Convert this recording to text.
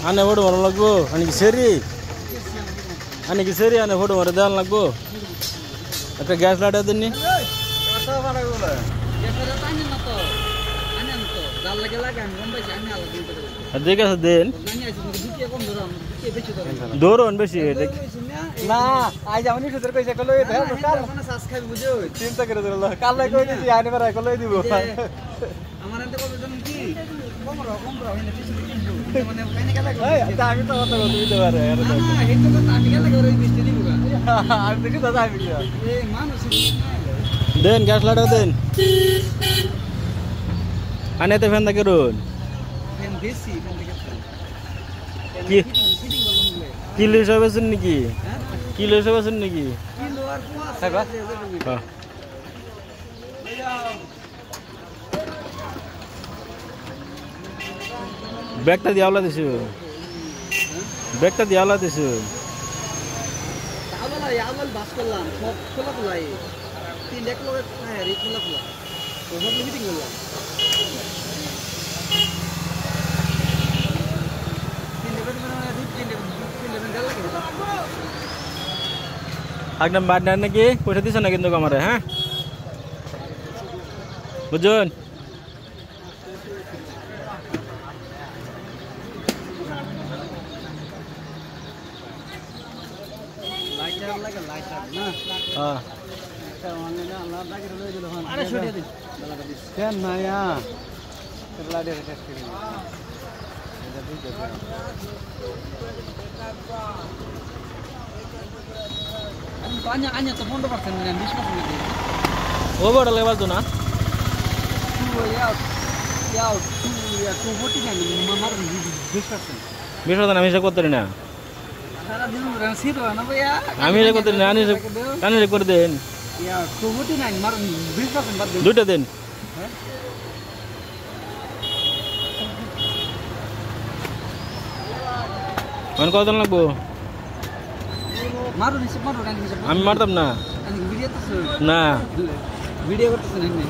আনে ফটো মারা লাগবো আনে কি সেরি আনে ফটো মারা দেওয়া লাগবো একটা গ্যাস লাইটার দিননি ঠিক আছে দেন দৌড়ন বেশি না আজ আমি সুদের কইছে কল এই ধর কাল মানে শ্বাস খাই বুঝো চিন্তা করে দিল কাল লাই কই দিছি আইনে পারে কল দিব আমার এতে কবে জানেন কি কমরা হইলে কিছু কিন্তু মানে কাইনে গেলে এই আমি তো কথা বলতে দিতে পারে আরে না এই তো কথা আমি গেলে করে বৃষ্টি দিব আর দেখি দাদা আমি কি এই মানুষ দেন গ্যাস লাইটার দেন আনেতে ফ্যান দা করুন ফ্যান বেশি ফ্যান থেকে কি কিলো হিসাবে আছেন নাকি কিলো হিসাবে আছেন নাকি কিলো আর পোয়া হ্যাঁ ব্যাগটা দিয়াওলা দিছো ব্যাগটা দিয়াওলা দিছো আওয়াল বাস করলাম সব খোলা তিন এক লোক হ্যাঁ রে খোলা তো সব মিটিং করলাম একদম বাদ নেন নাকি পয়সা দিছ না কিন্তু আমারে হ্যাঁ বুঝুন লাইটার না হ্যাঁ আল্লাহ দাগে লই দিল হন আরে ছড়িয়ে দিন কেন মায়া লাইটার টেস্ট করি এটা ঠিক আছে Anya to 100% na 20% ni. Over level tu na. Ya 249 mamar 20%. Bisa tu na bisa kotor na. Sara din ran siro na bhaiya. Ami re kotor na ani re kor den. Ya 249 mar 20% bad den. Duta den. Man kau tu lagu. মারো নিচে মারো ডান নিচে আমি মারতাম না আমি video তো না ভিডিও করতেছেন এমনি